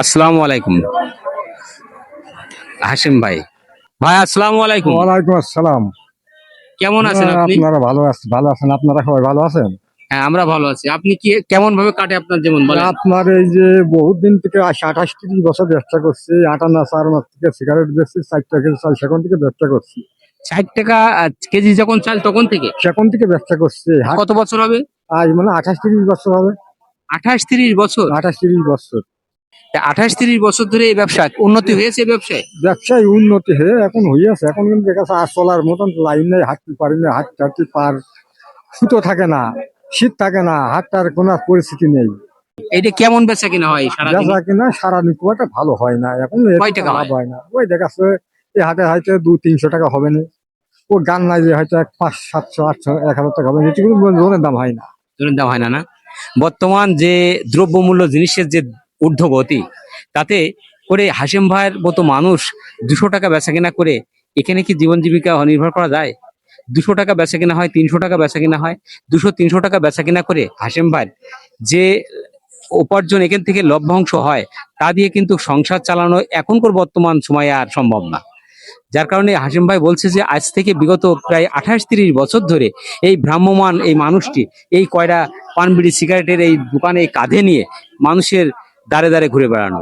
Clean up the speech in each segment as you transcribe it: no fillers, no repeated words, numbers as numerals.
আসসালামু আলাইকুম হাশিম ভাই। ভাই আসসালামু আলাইকুম। ওয়ালাইকুম আসসালাম। কেমন আছেন আপনি? আপনারা ভালো আছেন? আপনারা সবাই ভালো আছেন? হ্যাঁ, আমরা ভালো আছি। আপনি কি কেমন ভাবে কাটে আপনার জীবন বলেন? আপনার এই যে বহুত দিন থেকে 28-30 বছর ব্যবসা করছি, 58 থেকে সিগারেট বেচছি, 4 টাকা চাল সেখান থেকে ব্যবসা করছি। 60 টাকা কেজি যখন চাল তখন থেকে সেখান থেকে ব্যবসা করছি। কত বছর হবে? আজ মানে 28-30 বছর হবে। 28-30 বছর? 28-30 বছর 28-30 বছর ধরে এই ব্যবসা উন্নতি হয়েছে এই ব্যবসায়? ব্যবসায় উন্নতি হয়ে এখন হইয়াছে। এখন কিন্তু দেখা যাচ্ছে আর চলার মতন লাইন নেই, হাঁটতে পারি না, হাঁটতে পার সুতো থাকে না, শীত থাকে না, হাঁটার কোনো পরিস্থিতি নেই। এইটা কেমন বেচা কিনা হয় সারাদিন? বেচা কিনা সারাদিন খুব একটা ভালো হয় না। এখন কয় টাকা লাভ হয় না। ওই দেখাচ্ছে এই হাটে হয়তো 200-300 টাকা হবে না। ও গান নাই যে হয়তো 500-700-800 1000 টাকা হবে, এটি কোনো লোনের দাম হয় না। ধরুন দেওয়া হয় না না। বর্তমান যে দ্রব্যমূল্য জিনিসের যে ঊর্ধ্বগতি, তাতে করে হাশিম ভাইয়ের মতো মানুষ 200 টাকা বেচা কিনা করে এখানে কি জীবন জীবিকা নির্ভর করা যায়? 200 টাকা বেচা কিনা হয়, 300 টাকা বেচা কিনা হয়। 200-300 টাকা বেচা কিনা করে হাশিম ভাইয়ের যে উপার্জন এখান থেকে লভ্যাংশ হয়, তা দিয়ে কিন্তু সংসার চালানো এখনকার বর্তমান সময়ে আর সম্ভব না। যার কারণে হাশিম ভাই বলছে যে আজ থেকে বিগত প্রায় 28-30 বছর ধরে এই ভ্রাম্যমান এই মানুষটি এই কয়টা পান বিড়ি সিগারেটের এই দোকানে এই কাঁধে নিয়ে মানুষের দাঁড়ে দাঁড়ে ঘুরে বেড়ানো।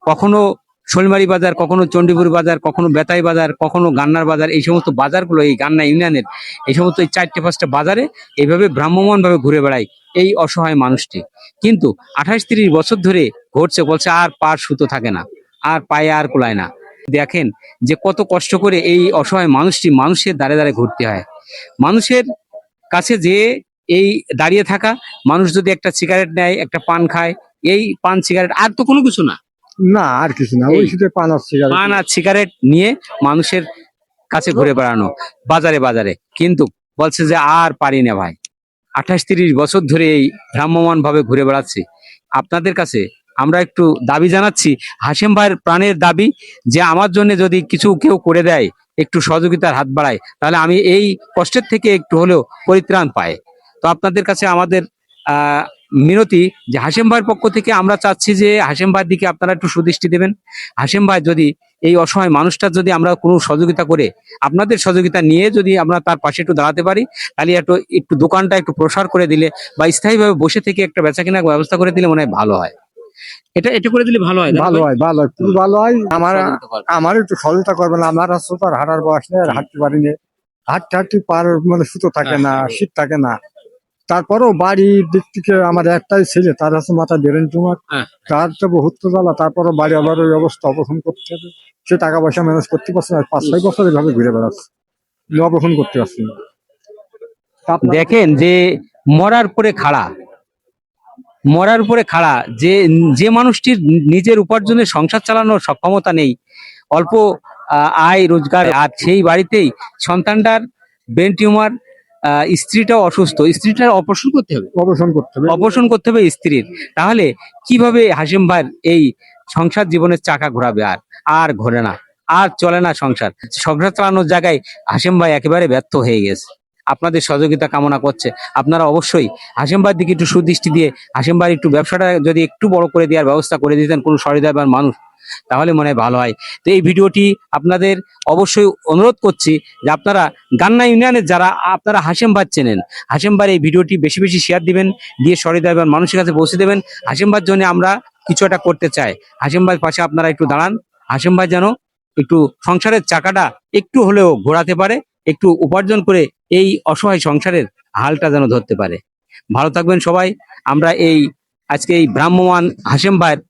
কখনো শোলমারি বাজার, কখনো চণ্ডীপুর বাজার, কখনো বেতাই বাজার, কখনো গান্নার বাজার, এই সমস্ত বাজারগুলো এই গান্না ইউনিয়নের এই সমস্ত এই 4-5টা বাজারে এইভাবে ভ্রাম্যমান ভাবে ঘুরে বেড়ায় এই অসহায় মানুষটি। কিন্তু 28-30 বছর ধরে ঘটছে, বলছে আর পার সুতো থাকে না, আর পায়ে আর কুলায় না। দেখেন যে কত কষ্ট করে এই অসহায় মানুষটি মানুষের দাঁড়ে দাঁড়ে ঘুরতে হয়। মানুষের কাছে যে এই দাঁড়িয়ে থাকা মানুষ যদি একটা সিগারেট নেয়, একটা পান খায়, এই পান সিগারেট আর তো কোনো কিছু না। না আর কিছু না, ওই এই শুধু পান আর সিগারেট। পান আর সিগারেট নিয়ে মানুষের কাছে ঘুরে বেড়ানো বাজারে বাজারে। কিন্তু বলছে যে আর পারি না ভাই, 28-30 বছর ধরে এই ভ্রাম্যমান ভাবে ঘুরে বেড়াচ্ছি। আপনাদের কাছে আমরা একটু দাবি জানাচ্ছি, হাশিম ভাইয়ের প্রাণের দাবি, যে আমার জন্য যদি কিছু কেউ করে দেয়, একটু সহযোগিতার হাত বাড়ায়, তাহলে আমি এই কষ্টের থেকে একটু হলেও পরিত্রাণ পাই। তো আপনাদের কাছে আমাদের আহ মিনতি যে হাশিম ভাইয়ের পক্ষ থেকে আমরা চাচ্ছি যে হাশিম ভাইয়ের দিকে আপনারা একটু সুদৃষ্টি দেবেন। হাশিম ভাই যদি এই অসহায় মানুষটা যদি আমরা কোনো সহযোগিতা করে, আপনাদের সহযোগিতা নিয়ে যদি আমরা তার পাশে একটু দাঁড়াতে পারি, তাহলে একটু একটু দোকানটা একটু প্রসার করে দিলে বা স্থায়ীভাবে বসে থেকে একটা বেচা কেনার ব্যবস্থা করে দিলে মনে হয় ভালো হয়। এটা এটা করে দিলে ভালো হয়। ভালো হয়, ভালো হয়, খুব ভালো হয়। আমার একটু সহযোগিতা করবেন। আমার আসলে তো আর হাঁটার বয়স নেই, আর হাঁটতে পারি না। হাঁটতে পার মানে সুতো থাকে না, শীত থাকে না। তারপরেও বাড়ির দিক থেকে আমার একটাই ছেলে, তার আছে মাথা বেরেন তোমার, হ্যাঁ। তার তো বহুত তো জ্বালা। তারপরে বাড়ি আবার ওই অবস্থা অবসান করতে হবে। সে টাকা পয়সা ম্যানেজ করতে পারছে না, 5-6 বছর এভাবে ঘুরে বেড়াচ্ছে, অবসান করতে পারছি না। দেখেন যে মরার পরে খাড়া, মরার উপরে খাড়া, যে যে মানুষটির নিজের উপার্জনের সংসার চালানোর সক্ষমতা নেই, অল্প আয় রোজগার, আর সেই বাড়িতেই সন্তানটার ব্রেন টিউমার, স্ত্রীটাও অসুস্থ, স্ত্রীটার অপারেশন করতে হবে, অবসান করতে হবে। অপারেশন করতে হবে স্ত্রীর। তাহলে কিভাবে হাশিম ভাইয়ের এই সংসার জীবনের চাকা ঘোরাবে? আর আর ঘোরে না, আর চলে না সংসার। সংসার চালানোর জায়গায় হাশিম ভাই একেবারে ব্যর্থ হয়ে গেছে। আপনাদের সহযোগিতা কামনা করছে। আপনারা অবশ্যই হাশিম ভাইয়ের দিকে একটু সুদৃষ্টি দিয়ে হাশিম ভাইয়ের একটু ব্যবসাটা যদি একটু বড় করে দেওয়ার ব্যবস্থা করে দিতেন কোনো সহৃদয়বান মানুষ, তাহলে মনে হয় ভালো হয়। তো এই ভিডিওটি আপনাদের অবশ্যই অনুরোধ করছি যে আপনারা গান্না ইউনিয়নের যারা আপনারা হাশিম ভাই চেনেন, হাশিম ভাইয়ের এই ভিডিওটি বেশি বেশি শেয়ার দিবেন, দিয়ে সহৃদয়বান মানুষের কাছে পৌঁছে দেবেন। হাশিম ভাইয়ের জন্য আমরা কিছু একটা করতে চাই। হাশিম ভাইয়ের পাশে আপনারা একটু দাঁড়ান। হাশিম ভাই যেন একটু সংসারের চাকাটা একটু হলেও ঘোরাতে পারে, একটু উপার্জন করে এই অসহায় সংসারের হালটা যেন ধরতে পারে। ভালো থাকবেন সবাই। আমরা এই আজকে এই ভ্রাম্যমান হাশিম ভাইয়ের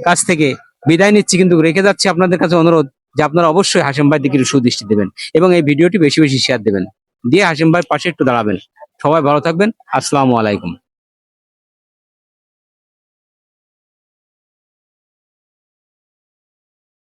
কাছ থেকে বিদায় নিচ্ছি, কিন্তু রেখে যাচ্ছি আপনাদের কাছে অনুরোধ যে আপনারা অবশ্যই হাশিম ভাইয়ের দিকে একটু সুদৃষ্টি দেবেন এবং এই ভিডিওটি বেশি বেশি শেয়ার দেবেন, দিয়ে হাশিম ভাইয়ের পাশে একটু দাঁড়াবেন। সবাই ভালো থাকবেন। আসসালামু আলাইকুম।